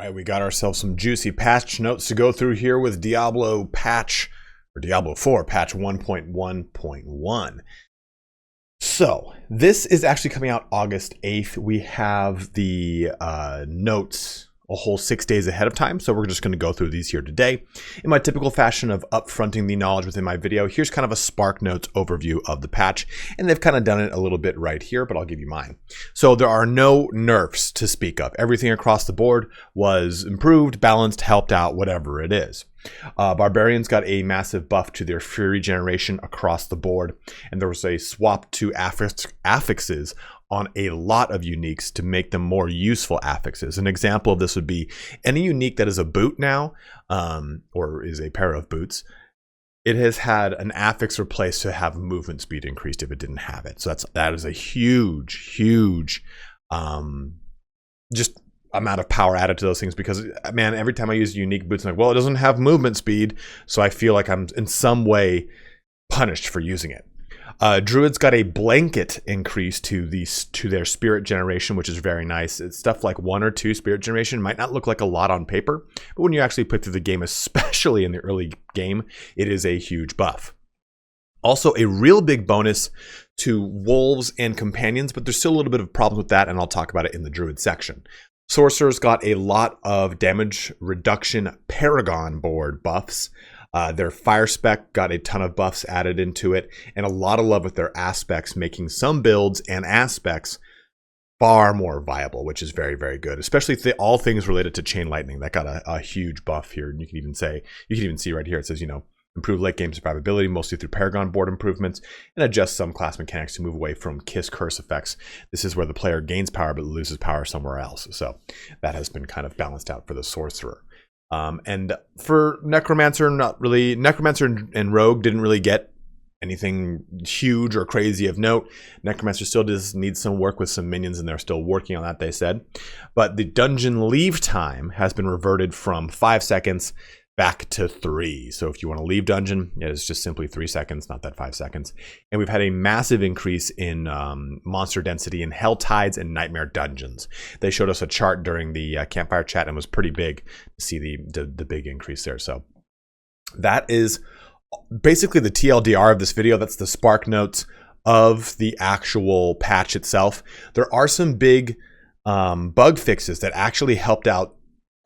right, we got ourselves some juicy patch notes to go through here with Diablo 4 patch 1.1.1. So this is actually coming out August 8th. We have the notes a whole 6 days ahead of time, so we're just going to go through these here today. In my typical fashion of upfronting the knowledge within my video, here's kind of a Spark Notes overview of the patch, and they've kind of done it a little bit right here, but I'll give you mine. So there are no nerfs to speak of. Everything across the board was improved, balanced, helped out, whatever it is. Barbarians got a massive buff to their Fury generation across the board, and there was a swap to affixes on a lot of uniques to make them more useful affixes. An example of this would be any unique that is a boot now, or is a pair of boots. It has had an affix replaced to have movement speed increased if it didn't have it. So that is a huge just amount of power added to those things, because man, every time I use unique boots, I'm like, well, it doesn't have movement speed, so I feel like I'm in some way punished for using it. Druids got a blanket increase to their spirit generation, which is very nice. It's stuff like 1 or 2 spirit generation might not look like a lot on paper, but when you actually play through the game, especially in the early game, it is a huge buff. Also, a real big bonus to wolves and companions, but there's still a little bit of problems with that, and I'll talk about it in the Druid section. Sorcerers got a lot of damage reduction Paragon board buffs. Their fire spec got a ton of buffs added into it, and a lot of love with their aspects, making some builds and aspects far more viable, which is very, very good, especially all things related to chain lightning. That got a huge buff here. And you can even see right here, it says, improve late game survivability, mostly through Paragon board improvements, and adjust some class mechanics to move away from Kiss Curse effects. This is where the player gains power but loses power somewhere else. So that has been kind of balanced out for the Sorcerer. And for Necromancer, not really. Necromancer and Rogue didn't really get anything huge or crazy of note. Necromancer still does need some work with some minions, and they're still working on that, they said. But the dungeon leave time has been reverted from 5 seconds back to 3. So if you want to leave dungeon, it is just simply 3 seconds, not that 5 seconds. And we've had a massive increase in monster density in Hell Tides and Nightmare dungeons. They showed us a chart during the campfire chat, and it was pretty big to see the big increase there. So that is basically the TLDR of this video. That's the Spark Notes of the actual patch itself. There are some big bug fixes that actually helped out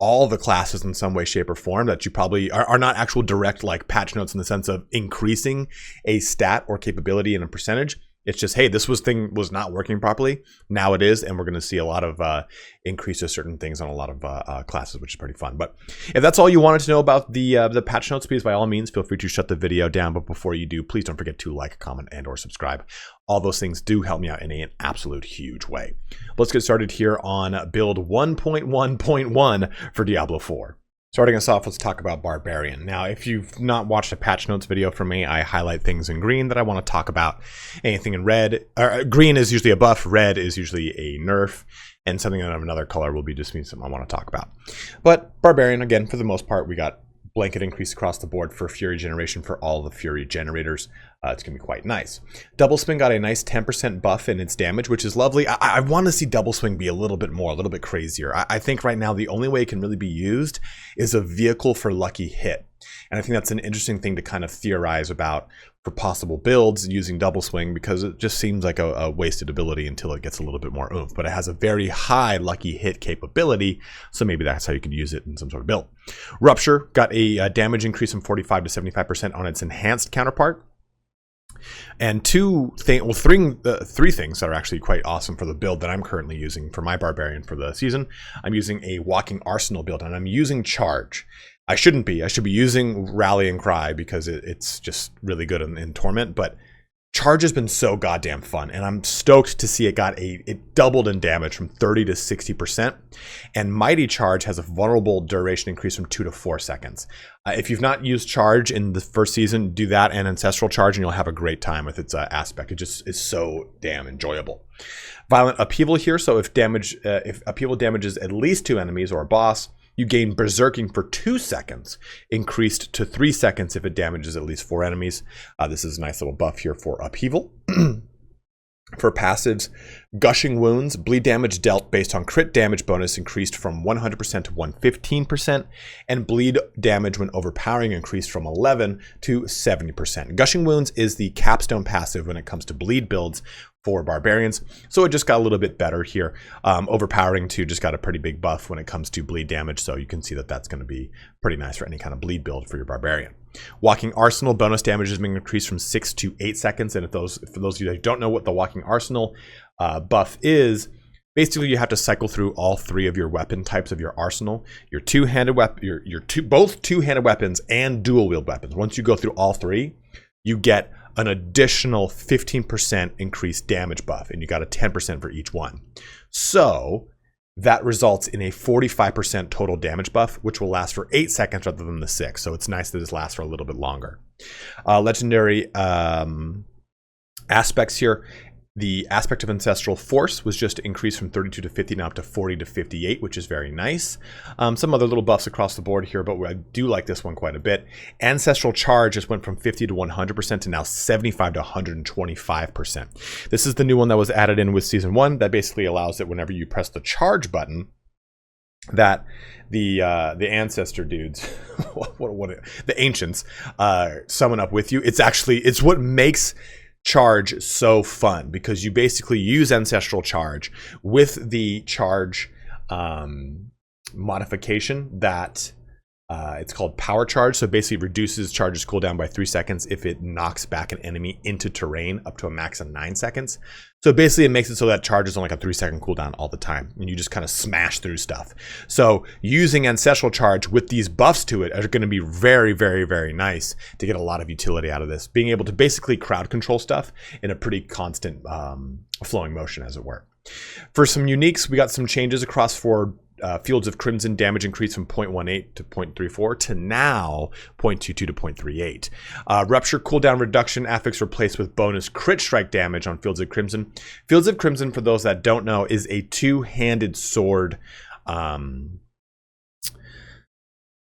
all the classes in some way, shape, or form that you probably are not actual direct like patch notes in the sense of increasing a stat or capability in a percentage. It's just, hey, this thing was not working properly. Now it is, and we're going to see a lot of increase to certain things on a lot of classes, which is pretty fun. But if that's all you wanted to know about the patch notes, please, by all means, feel free to shut the video down. But before you do, please don't forget to like, comment, and/or subscribe. All those things do help me out in an absolute huge way. Let's get started here on build 1.1.1 for Diablo 4. Starting us off, let's talk about Barbarian. Now, if you've not watched a patch notes video from me, I highlight things in green that I want to talk about. Anything in red, green is usually a buff, red is usually a nerf, and something of another color will be just something I want to talk about. But Barbarian, again, for the most part, we got blanket increase across the board for Fury generation for all the Fury generators. It's going to be quite nice. Double Swing got a nice 10% buff in its damage, which is lovely. I want to see Double Swing be a little bit crazier. I think right now the only way it can really be used is a vehicle for lucky hit. And I think that's an interesting thing to kind of theorize about for possible builds using Double Swing, because it just seems like a wasted ability until it gets a little bit more oomph. But it has a very high lucky hit capability, so maybe that's how you could use it in some sort of build. Rupture got a damage increase from 45 to 75% on its enhanced counterpart. And three things that are actually quite awesome for the build that I'm currently using for my Barbarian for the season. I'm using a Walking Arsenal build, and I'm using Charge. I shouldn't be. I should be using Rally and Cry because it's just really good in Torment, but Charge has been so goddamn fun, and I'm stoked to see it doubled in damage from 30 to 60%, and Mighty Charge has a vulnerable duration increase from 2 to 4 seconds. If you've not used Charge in the first season, do that and Ancestral Charge, and you'll have a great time with its aspect. It just is so damn enjoyable. Violent Upheaval here, so if Upheaval damages at least 2 enemies or a boss, you gain Berserking for 2 seconds, increased to 3 seconds if it damages at least 4 enemies. This is a nice little buff here for Upheaval. For passives, Gushing Wounds, bleed damage dealt based on crit damage bonus increased from 100% to 115%, and bleed damage when overpowering increased from 11 to 70%. Gushing Wounds is the capstone passive when it comes to bleed builds for barbarians, so it just got a little bit better here. Overpowering 2 just got a pretty big buff when it comes to bleed damage, so you can see that that's going to be pretty nice for any kind of bleed build for your barbarian. Walking Arsenal bonus damage has been increased from 6 to 8 seconds, and for those of you that don't know what the Walking Arsenal buff is, basically you have to cycle through all 3 of your weapon types of your arsenal, your two-handed weapon, both two-handed weapons and dual-wield weapons. Once you go through all 3, you get an additional 15% increased damage buff, and you got a 10% for each one. So that results in a 45% total damage buff, which will last for 8 seconds rather than the 6. So it's nice that this lasts for a little bit longer. Legendary aspects here. The aspect of Ancestral Force was just increased from 32 to 50, now up to 40 to 58, which is very nice. Some other little buffs across the board here, but I do like this one quite a bit. Ancestral Charge just went from 50 to 100% to now 75 to 125%. This is the new one that was added in with Season 1 that basically allows that whenever you press the charge button, that the ancestor dudes, the ancients, summon up with you. It's what makes charge so fun, because you basically use ancestral charge with the charge modification that it's called power charge. So basically it reduces charge's cooldown by 3 seconds if it knocks back an enemy into terrain up to a max of 9 seconds. So basically it makes it so that charge is on like a 3-second cooldown all the time, and you just kind of smash through stuff. So using ancestral charge with these buffs to it are going to be very, very, very nice to get a lot of utility out of this. Being able to basically crowd control stuff in a pretty constant flowing motion, as it were. For some uniques, we got some changes across for Fields of Crimson. Damage increased from 0.18 to 0.34 to now 0.22 to 0.38. Rupture cooldown reduction affix replaced with bonus crit strike damage on Fields of Crimson. Fields of Crimson, for those that don't know, is a two-handed sword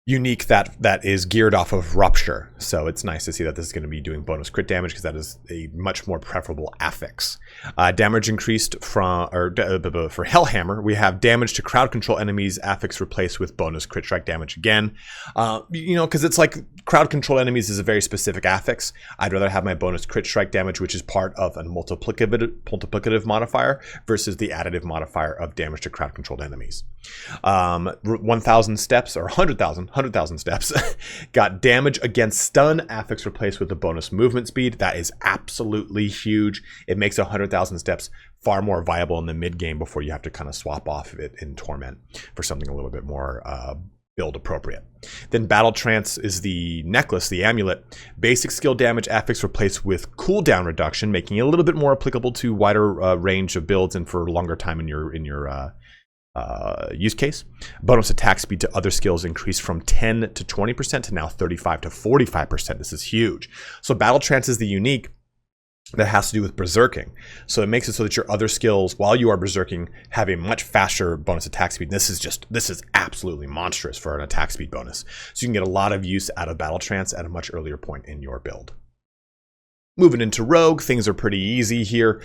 unique that is geared off of Rupture. So it's nice to see that this is going to be doing bonus crit damage, because that is a much more preferable affix. Damage increased from, for Hellhammer, we have damage to crowd control enemies affix replaced with bonus crit strike damage again. Because it's like crowd control enemies is a very specific affix. I'd rather have my bonus crit strike damage, which is part of a multiplicative modifier, versus the additive modifier of damage to crowd controlled enemies. 1,000 steps, or 100,000 steps, got damage against stun affix replaced with the bonus movement speed. That is absolutely huge. It makes 100,000 steps far more viable in the mid game before you have to kind of swap off of it in Torment for something a little bit more build appropriate. Then Battle Trance is the necklace, the amulet. Basic skill damage affix replaced with cooldown reduction, making it a little bit more applicable to wider range of builds and for longer time in your use case. Bonus attack speed to other skills increased from 10 to 20% to now 35 to 45%. This is huge. So Battle Trance is the unique that has to do with berserking. So it makes it so that your other skills, while you are berserking, have a much faster bonus attack speed. This is absolutely monstrous for an attack speed bonus. So you can get a lot of use out of Battle Trance at a much earlier point in your build. Moving into Rogue, things are pretty easy here.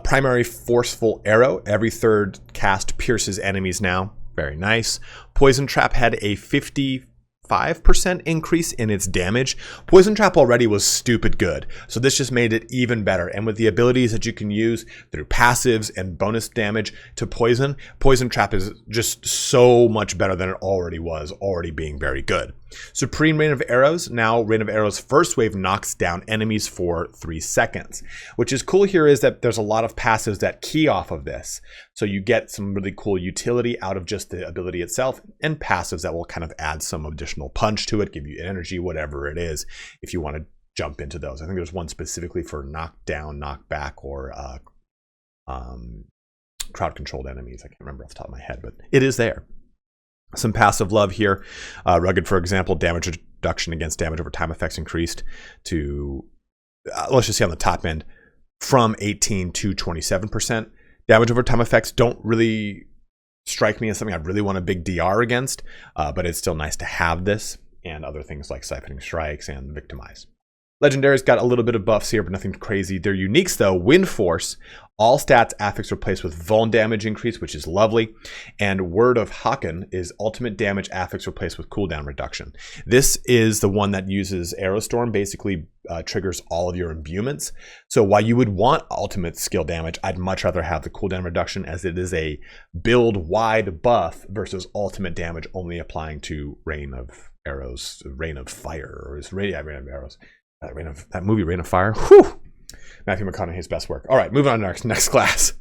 Primary Forceful Arrow. Every third cast pierces enemies now. Very nice. Poison Trap had a 55% increase in its damage. Poison Trap already was stupid good, so this just made it even better. And with the abilities that you can use through passives and bonus damage to Poison Trap is just so much better than it already was, already being very good. Supreme Rain of Arrows. Now Rain of Arrows first wave knocks down enemies for 3 seconds. Which is cool here is that there's a lot of passives that key off of this. So you get some really cool utility out of just the ability itself, and passives that will kind of add some additional punch to it, give you energy, whatever it is, if you want to jump into those. I think there's one specifically for knockdown, knockback, or crowd controlled enemies. I can't remember off the top of my head, but it is there. Some passive love here. Rugged, for example, damage reduction against damage over time effects increased to, let's just say on the top end, from 18 to 27%. Damage over time effects don't really strike me as something I really want a big DR against, but it's still nice to have this, and other things like Siphoning Strikes and Victimize. Legendary's got a little bit of buffs here, but nothing crazy. Their uniques, though, Wind Force, all stats affix replaced with Vuln damage increase, which is lovely. And Word of Haken is ultimate damage affix replaced with cooldown reduction. This is the one that uses Arrow Storm, basically triggers all of your imbuements. So while you would want ultimate skill damage, I'd much rather have the cooldown reduction, as it is a build-wide buff versus ultimate damage only applying to Rain of Arrows, Rain of Fire, or is Rain of Arrows. That movie, Rain of Fire. Whew! Matthew McConaughey's best work. All right, moving on to our next class.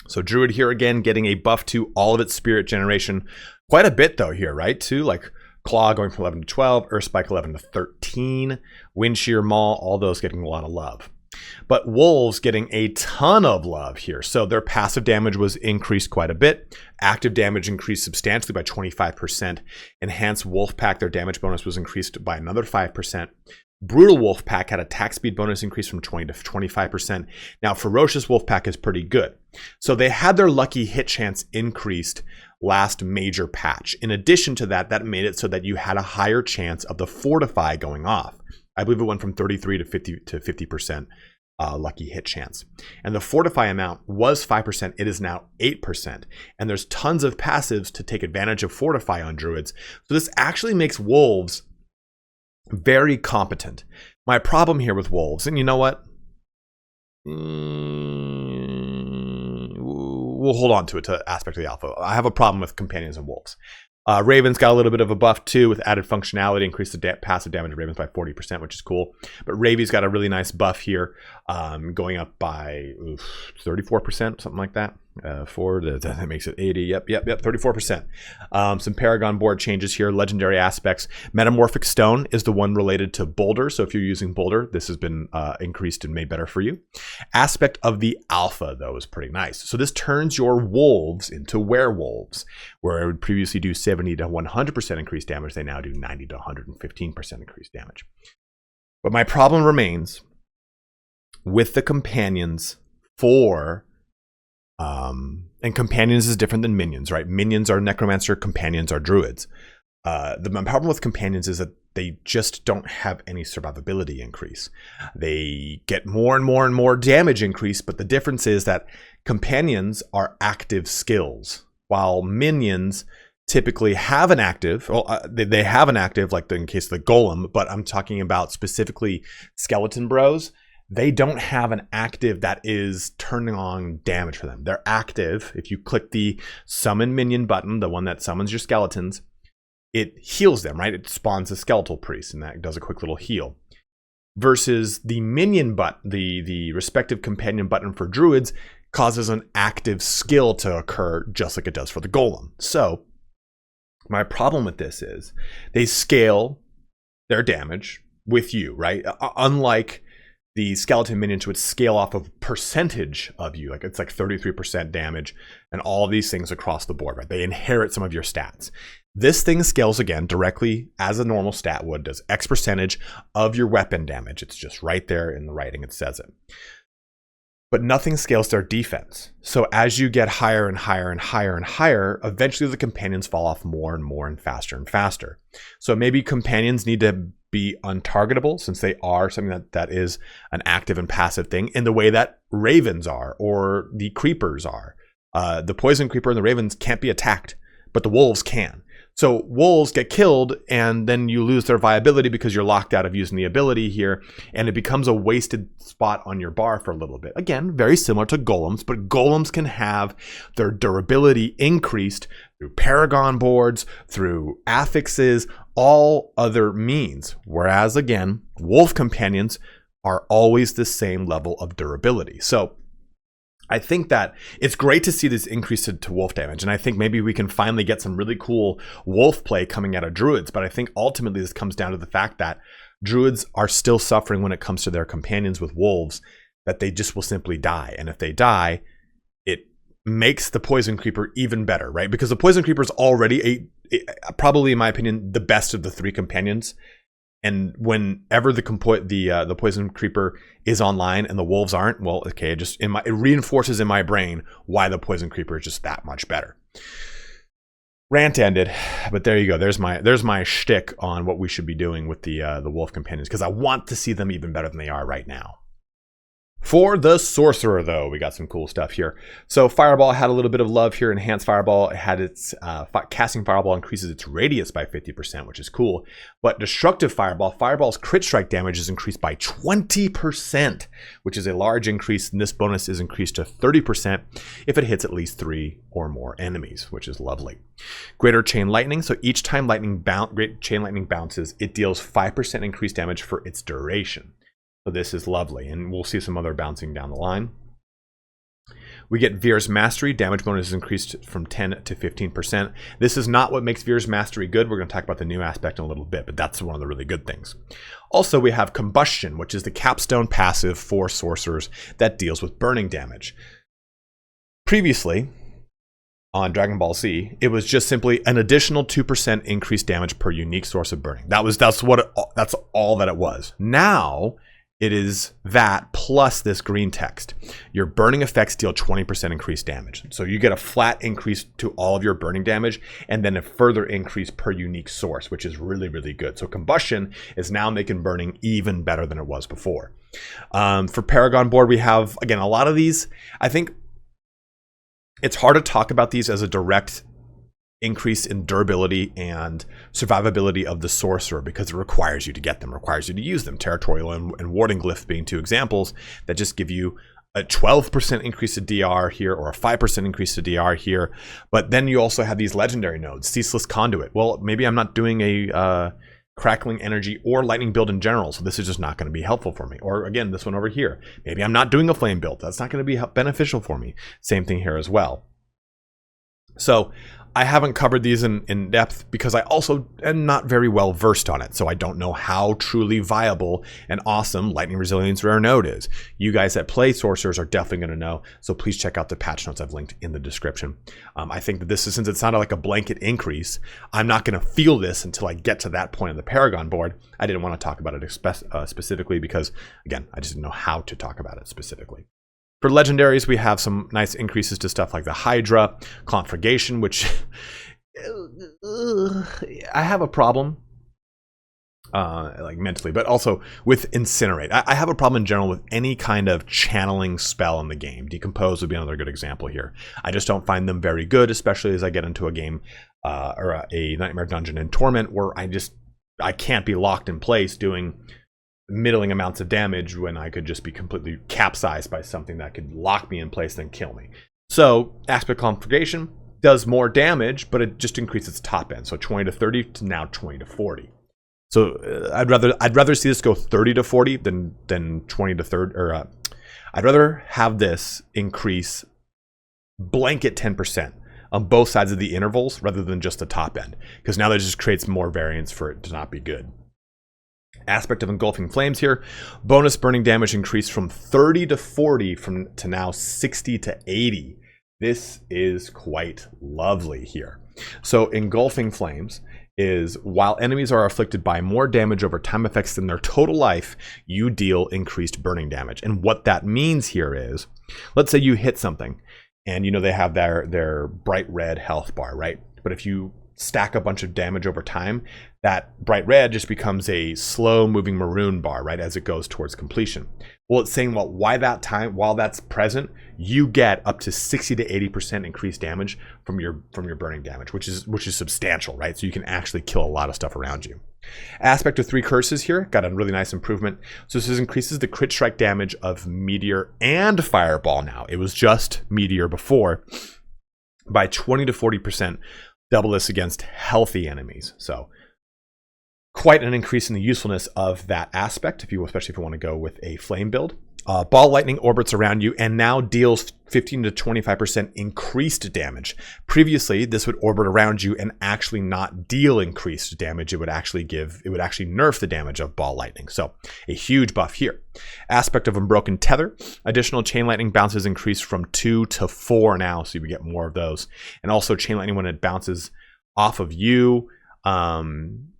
So Druid here again, getting a buff to all of its spirit generation. Quite a bit though here, right? To like Claw going from 11 to 12, Earthspike 11 to 13, Windshear Maul, all those getting a lot of love. But Wolves getting a ton of love here. So their passive damage was increased quite a bit. Active damage increased substantially by 25%. Enhanced Wolf Pack, their damage bonus was increased by another 5%. Brutal Wolf Pack had attack speed bonus increase from 20 to 25%. Now, Ferocious Wolf Pack is pretty good. So they had their lucky hit chance increased last major patch. In addition to that, that made it so that you had a higher chance of the Fortify going off. I believe it went from 33 to 50% lucky hit chance. And the Fortify amount was 5%. It is now 8%. And there's tons of passives to take advantage of Fortify on Druids. So this actually makes Wolves very competent. My problem here with Wolves, and you know what? We'll hold on to it, to aspect of the alpha. I have a problem with Companions and Wolves. Ravens got a little bit of a buff too with added functionality, increased the passive damage of Ravens by 40%, which is cool. But Ravy's got a really nice buff here, going up by 34%, something like that. That makes it 80. Yep, 34%. Some Paragon board changes here, legendary aspects. Metamorphic Stone is the one related to Boulder. So if you're using Boulder, this has been increased and made better for you. Aspect of the Alpha, though, is pretty nice. So this turns your wolves into werewolves, where it would previously do 70 to 100% increased damage. They now do 90 to 115% increased damage. But my problem remains with the companions for and companions is different than minions, right? Minions are necromancer, companions are druids. The problem with companions is that they just don't have any survivability increase. They get more and more and more damage increase, but the difference is that companions are active skills, while minions typically have an active, well, they have an active, like in case of the golem, but I'm talking about specifically skeleton bros. They don't have an active that is turning on damage for them. They're active. If you click the summon minion button, the one that summons your skeletons, it heals them, right? It spawns a skeletal priest, and that does a quick little heal. Versus the minion button, the respective companion button for druids causes an active skill to occur just like it does for the golem. So my problem with this is they scale their damage with you, right? Unlike the skeleton minions would scale off of percentage of you, like it's like 33% damage and all of these things across the board, right? They inherit some of your stats. This thing scales again directly as a normal stat would, does X percentage of your weapon damage. It's just right there in the writing, it says it. But nothing scales their defense. So as you get higher and higher and higher and higher, eventually the companions fall off more and more and faster. So maybe companions need to be untargetable, since they are something that is an active and passive thing in the way that ravens are, or the creepers are. The poison creeper and the ravens can't be attacked, but the wolves can. So wolves get killed, and then you lose their viability because you're locked out of using the ability here, and it becomes a wasted spot on your bar for a little bit. Again, very similar to golems, but golems can have their durability increased through Paragon boards, through affixes, all other means. Whereas again, wolf companions are always the same level of durability. So I think that it's great to see this increase to wolf damage, and I think maybe we can finally get some really cool wolf play coming out of druids, but I think ultimately this comes down to the fact that druids are still suffering when it comes to their companions with wolves, that they just will simply die, and if they die, it makes the poison creeper even better, right? Because the poison creeper is already probably, in my opinion, the best of the three companions. And whenever the poison creeper is online and the wolves aren't, well, okay, it reinforces in my brain why the poison creeper is just that much better. Rant ended, but there you go. There's my shtick on what we should be doing with the Wolf Companions, because I want to see them even better than they are right now. For the Sorcerer, though, we got some cool stuff here. So Fireball had a little bit of love here. Enhanced Fireball, it had its casting Fireball increases its radius by 50%, which is cool. But Destructive Fireball, Fireball's crit strike damage is increased by 20%, which is a large increase. And this bonus is increased to 30% if it hits at least 3 or more enemies, which is lovely. Greater Chain Lightning, so each time Great Chain Lightning bounces, it deals 5% increased damage for its duration. So this is lovely, and we'll see some other bouncing down the line. We get Veer's Mastery. Damage bonus is increased from 10 to 15%. This is not what makes Veer's Mastery good. We're going to talk about the new aspect in a little bit, but that's one of the really good things. Also, we have Combustion, which is the capstone passive for sorcerers that deals with burning damage. Previously, on Dragon Ball Z, it was just simply an additional 2% increased damage per unique source of burning. That's all that it was. Now, it is that plus this green text. Your burning effects deal 20% increased damage. So you get a flat increase to all of your burning damage and then a further increase per unique source, which is really, really good. So Combustion is now making burning even better than it was before. For Paragon board, we have, again, a lot of these. I think it's hard to talk about these as a direct increase in durability and survivability of the Sorcerer because it requires you to get them, requires you to use them. Territorial and Warding Glyph being two examples that just give you a 12% increase to DR here or a 5% increase to DR here. But then you also have these legendary nodes, Ceaseless Conduit. Well, maybe I'm not doing a Crackling Energy or Lightning build in general, so this is just not going to be helpful for me. Or again, this one over here. Maybe I'm not doing a Flame build. That's not going to be beneficial for me. Same thing here as well. So I haven't covered these in depth because I also am not very well versed on it. So I don't know how truly viable and awesome Lightning Resilience Rare Node is. You guys that play Sorcerers are definitely going to know. So please check out the patch notes I've linked in the description. I think that this is, since it sounded like a blanket increase, I'm not going to feel this until I get to that point on the Paragon board. I didn't want to talk about it specifically because, again, I just didn't know how to talk about it specifically. For legendaries, we have some nice increases to stuff like the Hydra, Conflagration, which I have a problem, like mentally, but also with Incinerate. I have a problem in general with any kind of channeling spell in the game. Decompose would be another good example here. I just don't find them very good, especially as I get into a game or a Nightmare Dungeon in Torment where I can't be locked in place doing middling amounts of damage when I could just be completely capsized by something that could lock me in place and kill me. So Aspect Conflagration does more damage, but it just increases its top end. So 20 to 30 to now 20 to 40. So I'd rather see this go 30 to 40 than 20 to 30, or I'd rather have this increase blanket 10% on both sides of the intervals rather than just the top end, because now that just creates more variance for it to not be good. Aspect of Engulfing Flames here. Bonus burning damage increased from 30 to 40 to now 60 to 80. This is quite lovely here. So Engulfing Flames is while enemies are afflicted by more damage over time effects than their total life, you deal increased burning damage. And what that means here is, let's say you hit something and you know they have their bright red health bar, right? But if you stack a bunch of damage over time, that bright red just becomes a slow moving maroon bar, right, as it goes towards completion. Well, it's saying, well, while that's present, you get up to 60 to 80% increased damage from your burning damage, which is substantial, right? So you can actually kill a lot of stuff around you. Aspect of 3 Curses here, got a really nice improvement. So this increases the crit strike damage of Meteor and Fireball now. It was just Meteor before, by 20 to 40%. Double this against healthy enemies. So quite an increase in the usefulness of that aspect, especially if you want to go with a flame build. Ball lightning orbits around you and now deals 15 to 25% increased damage. Previously, this would orbit around you and actually not deal increased damage. It would actually nerf the damage of ball lightning. So a huge buff here. Aspect of Unbroken Tether. Additional chain lightning bounces increase from 2 to 4 now, so you get more of those. And also chain lightning when it bounces off of you,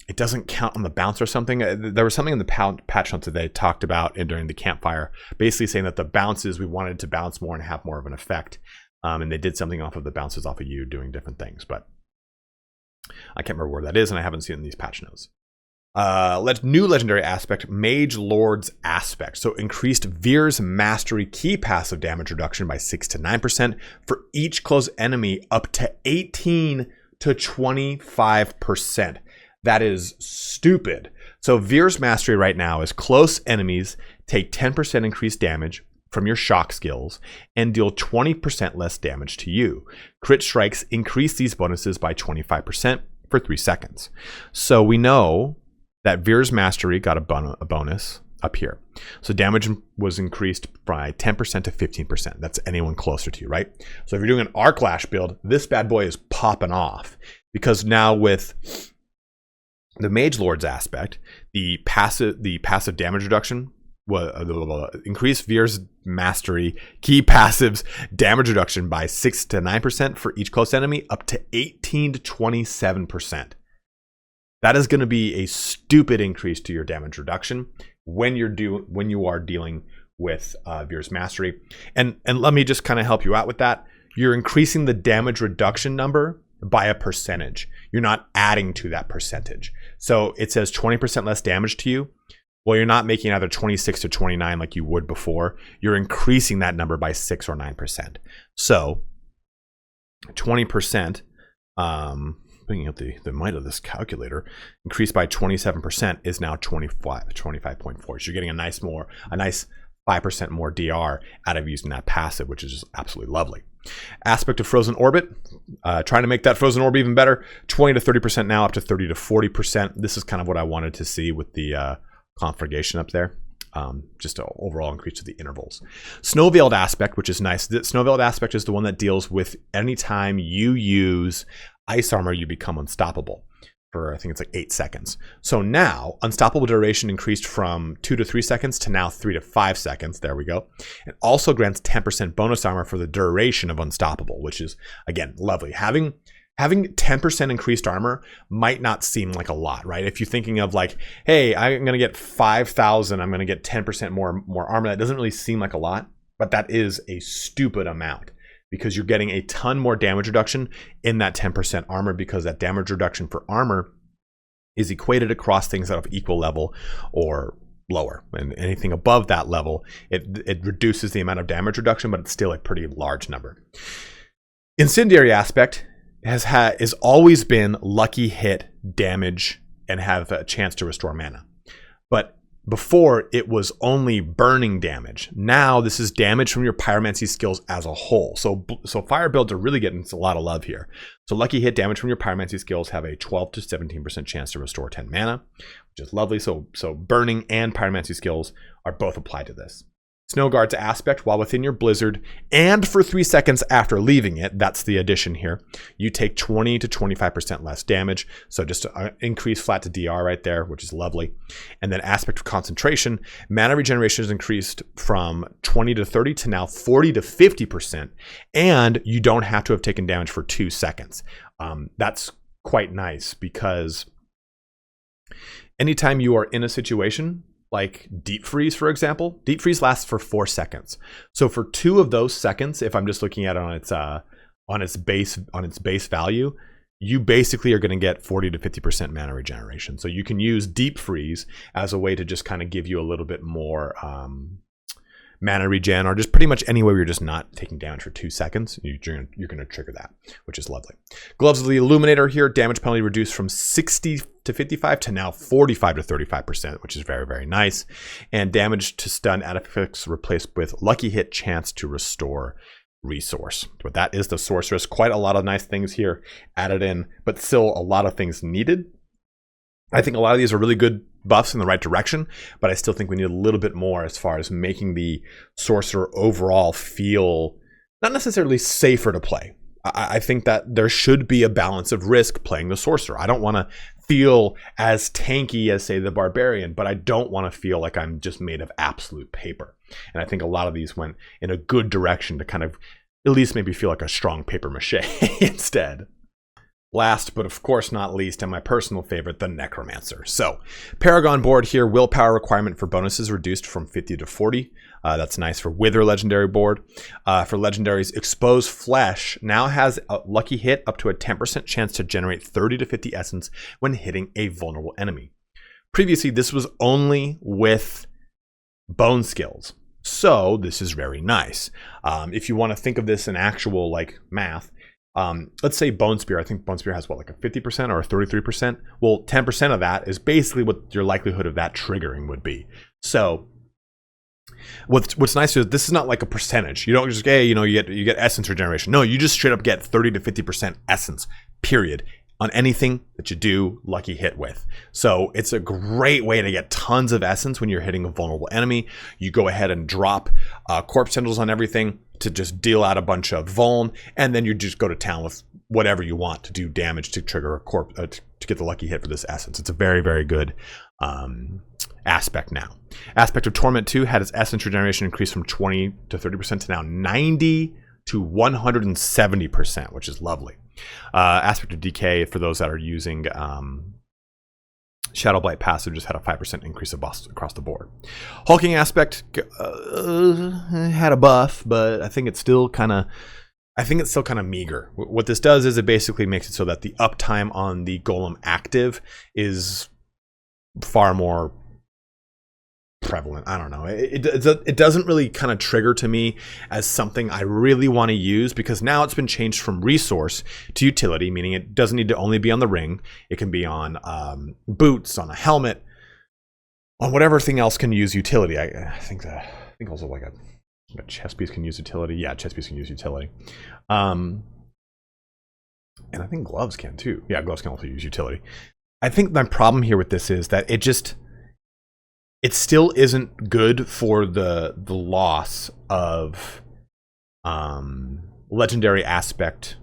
it doesn't count on the bounce or something. There was something in the patch notes that they talked about during the campfire, basically saying that the bounces, we wanted to bounce more and have more of an effect. And they did something off of the bounces off of you doing different things. But I can't remember where that is, and I haven't seen it in these patch notes. New legendary aspect, Mage Lord's Aspect. So increased Veer's Mastery key passive damage reduction by 6 to 9% for each close enemy, up to 18 to 25%. That is stupid. So Veer's Mastery right now is close enemies take 10% increased damage from your shock skills and deal 20% less damage to you. Crit strikes increase these bonuses by 25% for 3 seconds. So we know that Veer's Mastery got a bonus up here. So damage was increased by 10% to 15%. That's anyone closer to you, right? So if you're doing an Arc Lash build, this bad boy is popping off, because now with the Mage Lord's Aspect, the passive damage reduction will increase Veer's Mastery key passives damage reduction by 6 to 9% for each close enemy, up to 18 to 27%. That is going to be a stupid increase to your damage reduction when you are dealing with Veer's Mastery. And let me just kind of help you out with that. You're increasing the damage reduction number by a percentage. You're not adding to that percentage. So it says 20% less damage to you. Well, you're not making either 26 to 29 like you would before. You're increasing that number by 6 or 9%. So 20%, bringing up the might of this calculator, increased by 27% is now 25.4. So you're getting a nice 5% more DR out of using that passive, which is just absolutely lovely. Aspect of Frozen Orbit, trying to make that Frozen Orb even better. 20 to 30% now, up to 30 to 40%. This is kind of what I wanted to see with the conflagration up there. Just an overall increase to the intervals. Snow Veiled Aspect, which is nice. The Snow Veiled Aspect is the one that deals with anytime you use Ice Armor, you become unstoppable for, I think it's like 8 seconds. So now unstoppable duration increased from 2 to 3 seconds to now 3 to 5 seconds. There we go. It also grants 10% bonus armor for the duration of unstoppable, which is, again, lovely. Having 10% increased armor might not seem like a lot, right? If you're thinking of like, hey, I'm going to get 5,000, I'm going to get 10% more armor. That doesn't really seem like a lot, but that is a stupid amount, because you're getting a ton more damage reduction in that 10% armor, because that damage reduction for armor is equated across things that have equal level or lower. And anything above that level, it reduces the amount of damage reduction, but it's still a pretty large number. Incendiary Aspect has always been lucky hit damage and have a chance to restore mana. But before, it was only burning damage. Now this is damage from your pyromancy skills as a whole. So fire builds are really getting a lot of love here. So lucky hit damage from your pyromancy skills have a 12 to 17% chance to restore 10 mana, which is lovely. So burning and pyromancy skills are both applied to this. Snow Guard's Aspect, while within your blizzard and for 3 seconds after leaving it, that's the addition here, you take 20 to 25% less damage. So just an increase flat to DR right there, which is lovely. And then Aspect of Concentration, mana regeneration is increased from 20 to 30 to now 40 to 50%. And you don't have to have taken damage for 2 seconds. That's quite nice, because anytime you are in a situation like Deep Freeze, for example, Deep Freeze lasts for 4 seconds. So for 2 of those seconds, if I'm just looking at it on its base value, you basically are going to get 40 to 50% mana regeneration. So you can use Deep Freeze as a way to just kind of give you a little bit more mana regen, or just pretty much anywhere you're just not taking damage for 2 seconds. You're going to trigger that, which is lovely. Gloves of the Illuminator here, damage penalty reduced from 60 to 55 to now 45 to 35%, which is very, very nice. And damage to stun effects replaced with lucky hit chance to restore resource. But that is the Sorceress. Quite a lot of nice things here added in, but still a lot of things needed. I think a lot of these are really good buffs in the right direction, but I still think we need a little bit more as far as making the Sorcerer overall feel not necessarily safer to play. I think that there should be a balance of risk playing the Sorcerer. I don't want to feel as tanky as, say, the Barbarian, but I don't want to feel like I'm just made of absolute paper. And I think a lot of these went in a good direction to kind of at least maybe feel like a strong paper mache instead. Last, but of course not least, and my personal favorite, the Necromancer. So, Paragon board here, willpower requirement for bonuses reduced from 50 to 40. That's nice for Wither legendary board. For legendaries, Exposed Flesh now has a lucky hit up to a 10% chance to generate 30 to 50 essence when hitting a vulnerable enemy. Previously, this was only with bone skills. So, this is very nice. If you want to think of this in actual like math, let's say Bone Spear. I think Bone Spear has what, like a 50% or a 33%? Well, 10% of that is basically what your likelihood of that triggering would be. So what's nice is this is not like a percentage. You don't just get, you get essence regeneration. No, you just straight up get 30 to 50% essence, period, on anything that you do lucky hit with. So it's a great way to get tons of essence when you're hitting a vulnerable enemy. You go ahead and drop corpse tendrils on everything to just deal out a bunch of vuln, and then you just go to town with whatever you want to do damage to trigger a corpse to get the lucky hit for this essence. It's a very, very good aspect now. Aspect of Torment 2 had its essence regeneration increase from 20 to 30% to now 90 to 170%, which is lovely. Aspect of Decay, for those that are using Shadowblight passive, just had a 5% increase of buffs across the board. Hulking aspect had a buff, but I think it's still kind of meager. What this does is it basically makes it so that the uptime on the golem active is far more prevalent. I don't know. It doesn't really kind of trigger to me as something I really want to use, because now it's been changed from resource to utility, meaning it doesn't need to only be on the ring. It can be on boots, on a helmet, on whatever thing else can use utility. I think also like a chest piece can use utility. Yeah, chest piece can use utility. And I think gloves can too. Yeah, gloves can also use utility. I think my problem here with this is that it still isn't good for the loss of legendary aspect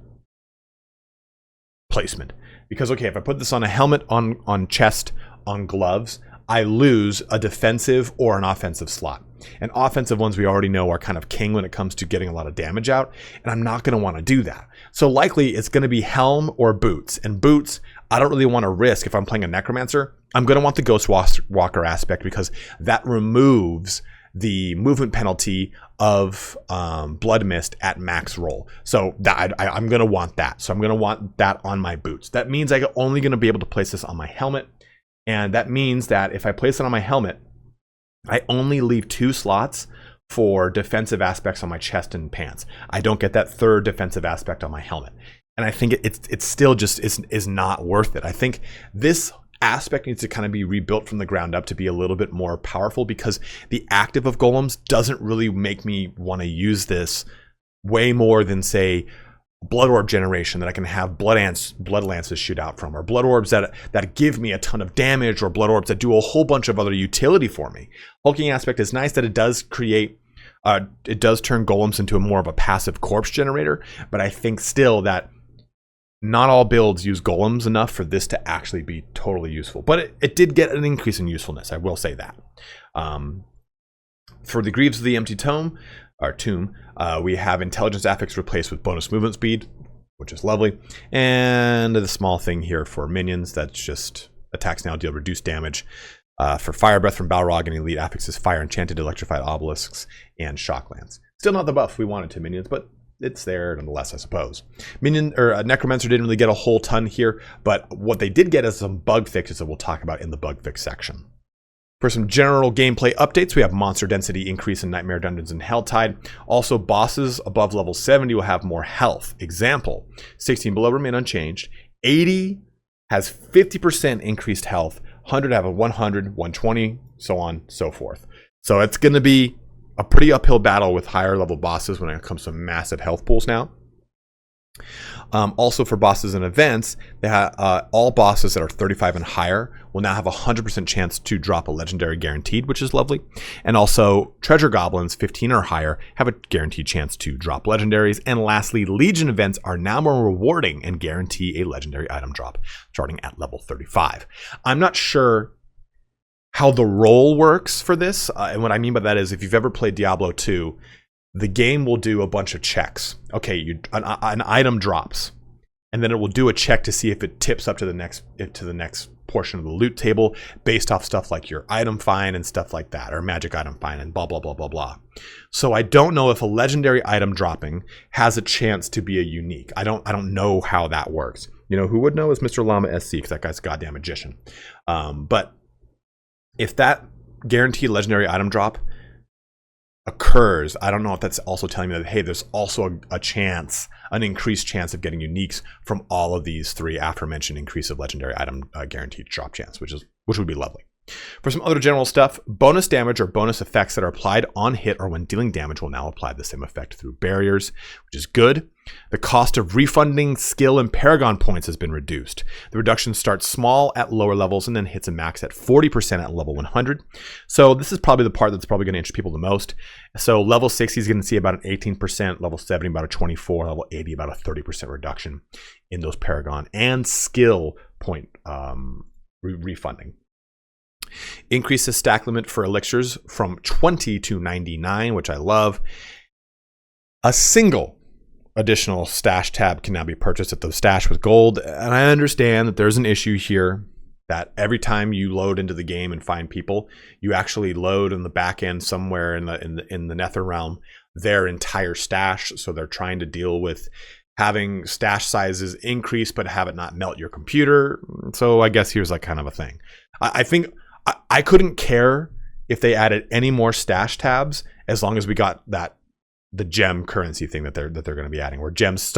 placement. Because, okay, if I put this on a helmet, on chest, on gloves, I lose a defensive or an offensive slot. And offensive ones we already know are kind of king when it comes to getting a lot of damage out, and I'm not going to want to do that. So likely it's going to be helm or boots. And boots, I don't really want to risk if I'm playing a Necromancer. I'm going to want the Ghost Walker aspect, because that removes the movement penalty of Blood Mist at max roll. So I'm going to want that. So I'm going to want that on my boots. That means I'm only going to be able to place this on my helmet. And that means that if I place it on my helmet, I only leave 2 slots for defensive aspects on my chest and pants. I don't get that third defensive aspect on my helmet. And I think it's still just is not worth it. I think this aspect needs to kind of be rebuilt from the ground up to be a little bit more powerful, because the active of golems doesn't really make me want to use this way more than, say, blood orb generation that I can have blood lances shoot out from, or blood orbs that give me a ton of damage, or blood orbs that do a whole bunch of other utility for me. Hulking aspect is nice that it does create it does turn golems into more of a passive corpse generator, but I think still that not all builds use golems enough for this to actually be totally useful. But it did get an increase in usefulness, I will say that. For the Greaves of the Empty Tomb, we have intelligence affix replaced with bonus movement speed, which is lovely. And the small thing here for minions, that's just attacks now deal reduced damage. For Fire Breath from Balrog and elite affixes Fire Enchanted, Electrified Obelisks, and Shock Lance. Still not the buff we wanted to minions, but it's there nonetheless, I suppose. Necromancer didn't really get a whole ton here, but what they did get is some bug fixes that we'll talk about in the bug fix section. For some general gameplay updates, we have monster density increase in Nightmare Dungeons and Helltide. Also, bosses above level 70 will have more health. Example, 16 below remain unchanged. 80 has 50% increased health. 100 have a 100, 120, so on, so forth. So it's going to be a pretty uphill battle with higher level bosses when it comes to massive health pools now. Also for bosses and events, they have all bosses that are 35 and higher will now have a 100% chance to drop a legendary guaranteed, which is lovely. And also treasure goblins 15 or higher have a guaranteed chance to drop legendaries. And lastly, legion events are now more rewarding and guarantee a legendary item drop starting at level 35. I'm not sure how the roll works for this, and what I mean by that is if you've ever played Diablo 2, the game will do a bunch of checks. Okay, an item drops, and then it will do a check to see if it tips up to the next portion of the loot table based off stuff like your item find and stuff like that, or magic item find and blah blah blah blah blah. So I don't know if a legendary item dropping has a chance to be a unique. I don't know how that works. You know who would know is Mr. Llama SC, because that guy's a goddamn magician. But if that guaranteed legendary item drop occurs, I don't know if that's also telling me that, hey, there's also a chance, an increased chance of getting uniques from all of these three aforementioned increase of legendary item guaranteed drop chance, which would be lovely. For some other general stuff, bonus damage or bonus effects that are applied on hit or when dealing damage will now apply the same effect through barriers, which is good. The cost of refunding skill and Paragon points has been reduced. The reduction starts small at lower levels and then hits a max at 40% at level 100. So this is probably the part that's probably going to interest people the most. So level 60 is going to see about an 18%, level 70 about a 24%, level 80 about a 30% reduction in those Paragon and skill point refunding. Increase the stack limit for elixirs from 20 to 99, which I love. A single additional stash tab can now be purchased at the stash with gold. And I understand that there's an issue here that every time you load into the game and find people, you actually load in the back end somewhere in the Nether realm their entire stash. So they're trying to deal with having stash sizes increase but have it not melt your computer. So I guess here's like kind of a thing. I think I couldn't care if they added any more stash tabs as long as we got the gem currency thing that they're going to be adding, where gems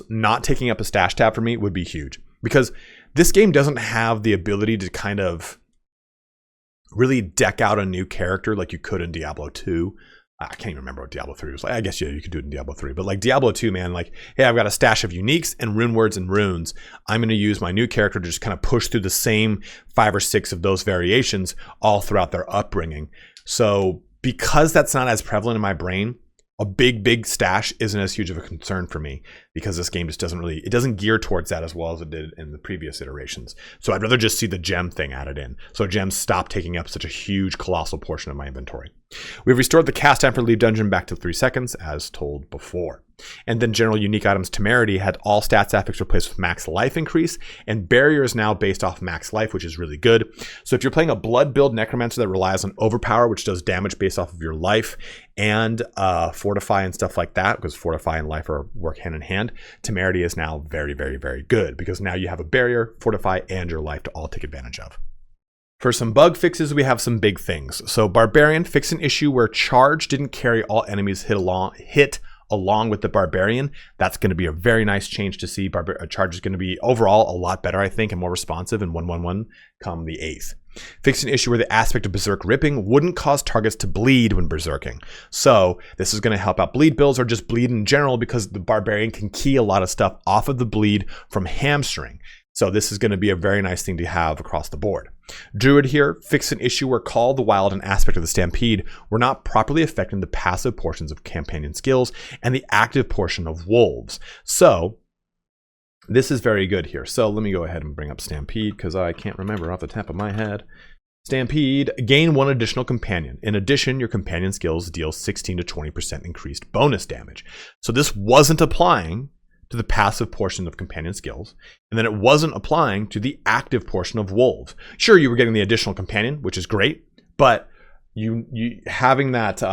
not taking up a stash tab for me would be huge, because this game doesn't have the ability to kind of really deck out a new character like you could in Diablo 2. I can't even remember what Diablo 3 was like. I guess, yeah, you could do it in Diablo 3. But like Diablo 2, man, like, hey, I've got a stash of uniques and rune words and runes. I'm going to use my new character to just kind of push through the same 5 or 6 of those variations all throughout their upbringing. So because that's not as prevalent in my brain, a big stash isn't as huge of a concern for me, because this game just doesn't gear towards that as well as it did in the previous iterations. So I'd rather just see the gem thing added in, so gems stop taking up such a huge, colossal portion of my inventory. We've restored the cast time for Leave Dungeon back to 3 seconds, as told before. And then general unique items Temerity had all stats affix replaced with max life increase, and barrier is now based off max life, which is really good. So if you're playing a blood build Necromancer that relies on overpower, which does damage based off of your life, and fortify and stuff like that, because fortify and life work hand in hand, Temerity is now very, very, very good, because now you have a barrier, fortify, and your life to all take advantage of. For some bug fixes, we have some big things. So Barbarian fixed an issue where charge didn't carry all enemies hit along with the Barbarian. That's going to be a very nice change to see. Charge is going to be overall a lot better, I think, and more responsive in 1.1.1 come the 8th. Fixed an issue where the aspect of Berserk ripping wouldn't cause targets to bleed when berserking. So this is going to help out bleed builds, or just bleed in general, because the Barbarian can key a lot of stuff off of the bleed from hamstring. So this is going to be a very nice thing to have across the board. Druid here fixed an issue where Call of the Wild and Aspect of the Stampede were not properly affecting the passive portions of companion skills and the active portion of wolves. So this is very good here. So let me go ahead and bring up Stampede, because I can't remember off the top of my head. Stampede, gain 1 additional companion. In addition, your companion skills deal 16 to 20% increased bonus damage. So this wasn't applying to the passive portion of companion skills, and then it wasn't applying to the active portion of wolves. Sure, you were getting the additional companion, which is great, but you having that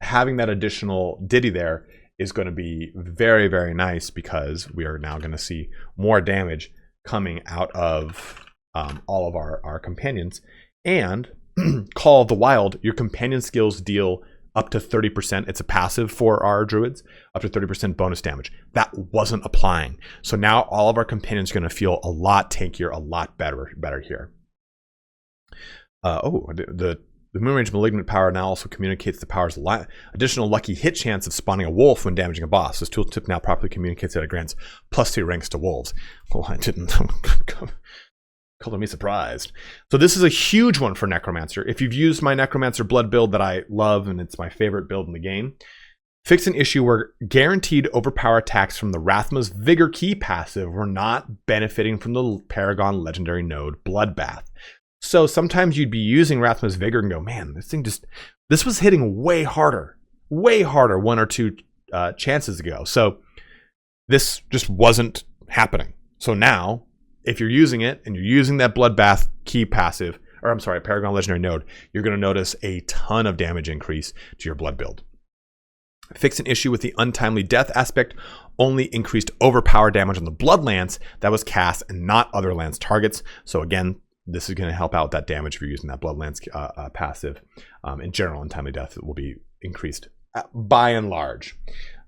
additional ditty there is going to be very, very nice, because we are now going to see more damage coming out of all of our companions. And Call of the Wild, your companion skills deal up to 30%. It's a passive for our druids, up to 30% bonus damage. That wasn't applying. So now all of our companions are going to feel a lot tankier, a lot better here. The Moonrange Malignant power now also communicates the power's additional lucky hit chance of spawning a wolf when damaging a boss. This tooltip now properly communicates that it grants +2 ranks to wolves. Well, I didn't. Color me surprised. So this is a huge one for Necromancer. If you've used my Necromancer blood build that I love, and it's my favorite build in the game, fix an issue where guaranteed overpower attacks from the Rathma's Vigor Key passive were not benefiting from the Paragon legendary node Bloodbath. So sometimes you'd be using Rathma's Vigor and go, man, this was hitting way harder 1 or 2 chances ago. So this just wasn't happening. So now, if you're using it and you're using that Bloodbath key passive, or I'm sorry, Paragon Legendary Node, you're going to notice a ton of damage increase to your blood build. Fix an issue with the untimely death aspect, only increased overpower damage on the Blood Lance that was cast and not other lance targets. So again, this is going to help out that damage if you're using that Blood Lance passive. In general, untimely death will be increased by and large.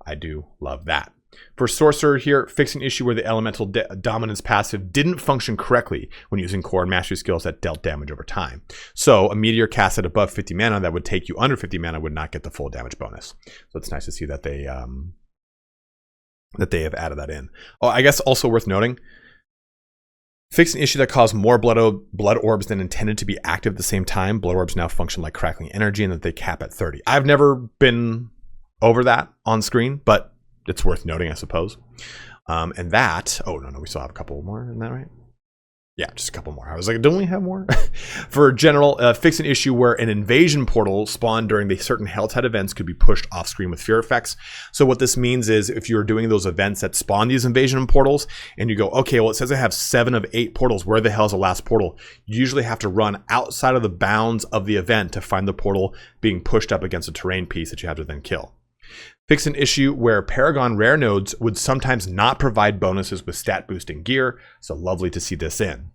I do love that. For Sorcerer here, fix an issue where the Elemental Dominance passive didn't function correctly when using core and mastery skills that dealt damage over time. So a meteor cast at above 50 mana that would take you under 50 mana would not get the full damage bonus. So it's nice to see that they have added that in. Oh, I guess also worth noting, fix an issue that caused more blood orbs than intended to be active at the same time. Blood orbs now function like crackling energy and that they cap at 30. I've never been over that on screen, but it's worth noting, I suppose. And that, oh, no, we still have a couple more, isn't that right? Yeah, just a couple more. I was like, don't we have more? For general, fix an issue where an invasion portal spawned during the certain Helltide events could be pushed off screen with fear effects. So what this means is if you're doing those events that spawn these invasion portals and you go, okay, well, it says I have 7 of 8 portals. Where the hell is the last portal? You usually have to run outside of the bounds of the event to find the portal being pushed up against a terrain piece that you have to then kill. Fix an issue where Paragon rare nodes would sometimes not provide bonuses with stat boosting gear, so lovely to see this in.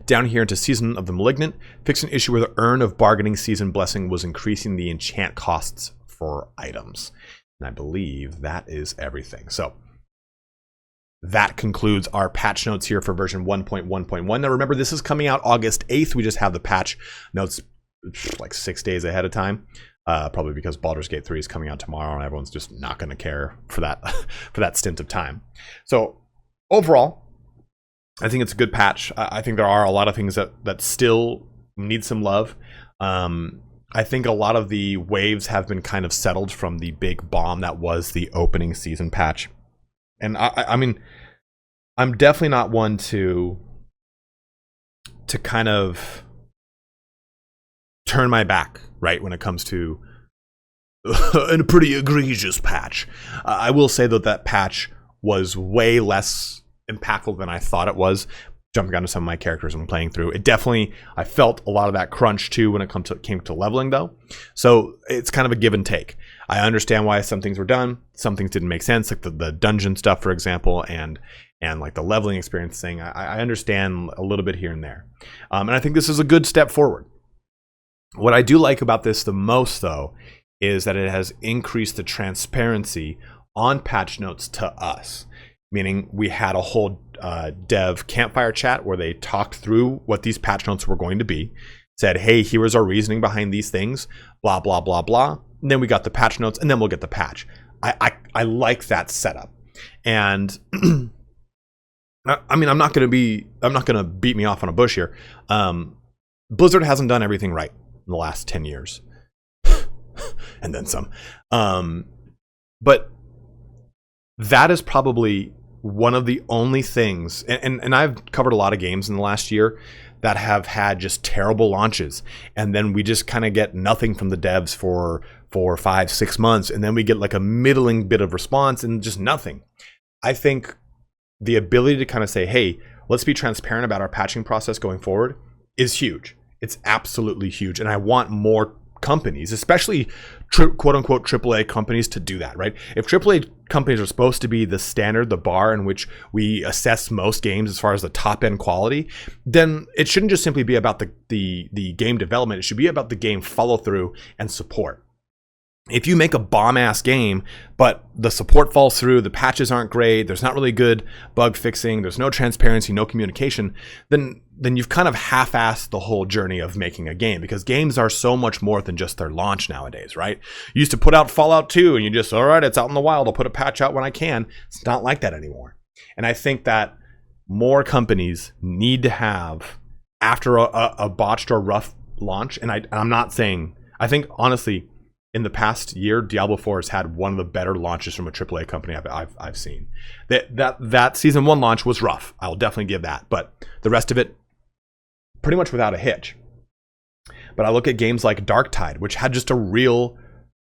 Down here into Season of the Malignant, fix an issue where the Urn of Bargaining Season Blessing was increasing the enchant costs for items. And I believe that is everything. So that concludes our patch notes here for version 1.1.1. Now remember, this is coming out August 8th. We just have the patch notes like 6 days ahead of time. Probably because Baldur's Gate 3 is coming out tomorrow and everyone's just not going to care for that stint of time. So overall, I think it's a good patch. I think there are a lot of things that still need some love. I think a lot of the waves have been kind of settled from the big bomb that was the opening season patch. And I mean, I'm definitely not one to kind of turn my back, right, when it comes to a pretty egregious patch. I will say that patch was way less impactful than I thought it was. Jumping onto some of my characters when playing through, it definitely, I felt a lot of that crunch too when it came to leveling though. So it's kind of a give and take. I understand why some things were done, some things didn't make sense, like the dungeon stuff, for example, and like the leveling experience thing. I understand a little bit here and there, and I think this is a good step forward. What I do like about this the most, though, is that it has increased the transparency on patch notes to us. Meaning we had a whole dev campfire chat where they talked through what these patch notes were going to be, said, hey, here is our reasoning behind these things, blah, blah, blah, blah. And then we got the patch notes, and then we'll get the patch. I like that setup. And I mean, I'm not going to beat me off on a bush here. Blizzard hasn't done everything right in the last 10 years. And then some. But that is probably one of the only things, and I've covered a lot of games in the last year that have had just terrible launches, and then we just kind of get nothing from the devs for 4, 5, 6 months, and then we get like a middling bit of response and just nothing. I think the ability to kind of say, hey, let's be transparent about our patching process going forward is huge. It's absolutely huge, and I want more companies, especially quote unquote AAA companies, to do that, right? If AAA companies are supposed to be the standard, the bar in which we assess most games as far as the top end quality, then it shouldn't just simply be about the game development. It should be about the game follow through and support. If you make a bomb ass game, but the support falls through, the patches aren't great, there's not really good bug fixing, there's no transparency, no communication, then you've kind of half-assed the whole journey of making a game, because games are so much more than just their launch nowadays, right? You used to put out Fallout 2 and you just, all right, it's out in the wild, I'll put a patch out when I can. It's not like that anymore. And I think that more companies need to have, after a botched or rough launch, and I'm not saying, I think honestly, in the past year, Diablo 4 has had one of the better launches from a AAA company I've seen. That season 1 launch was rough. I'll definitely give that. But the rest of it, pretty much without a hitch. But I look at games like Darktide, which had just a real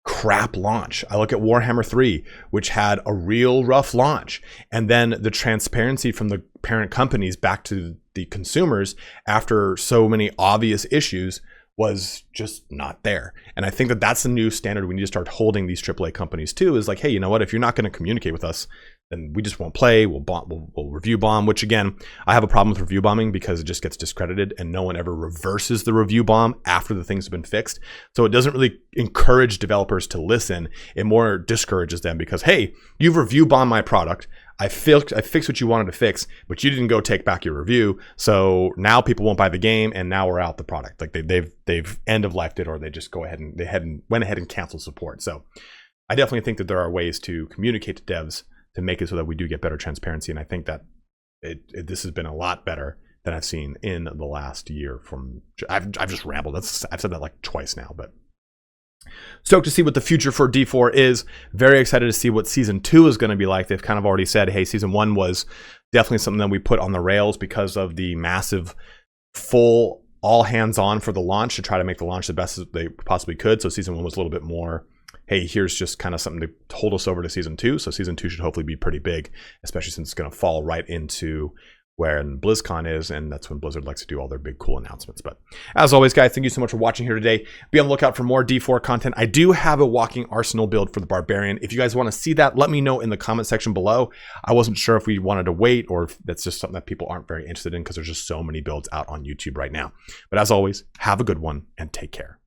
crap launch. I look at Warhammer 3, which had a real rough launch. And then the transparency from the parent companies back to the consumers after so many obvious issues was just not there. And I think that that's the new standard we need to start holding these AAA companies to, is like, hey, you know what? If you're not going to communicate with us, then we just won't play. We'll review bomb, which again, I have a problem with review bombing because it just gets discredited and no one ever reverses the review bomb after the things have been fixed. So it doesn't really encourage developers to listen. It more discourages them because, hey, you've review bombed my product. I fixed what you wanted to fix, but you didn't go take back your review. So now people won't buy the game, and now we're out the product. Like they've end of lifed it, or they just went ahead and canceled support. So I definitely think that there are ways to communicate to devs to make it so that we do get better transparency. And I think that this has been a lot better than I've seen in the last year. I've just rambled. I've said that like twice now, but stoked to see what the future for D4 is. Very excited to see what season 2 is going to be like. They've kind of already said, hey, season 1 was definitely something that we put on the rails because of the massive full all hands on for the launch to try to make the launch the best as they possibly could. So season 1 was a little bit more, hey, here's just kind of something to hold us over to season 2. So season 2 should hopefully be pretty big, especially since it's going to fall right into where BlizzCon is, and that's when Blizzard likes to do all their big cool announcements. But as always, guys, thank you so much for watching here today. Be on the lookout for more D4 content. I do have a walking arsenal build for the Barbarian. If you guys want to see that, let me know in the comment section below. I wasn't sure if we wanted to wait or if that's just something that people aren't very interested in because there's just so many builds out on YouTube right now. But as always, have a good one and take care.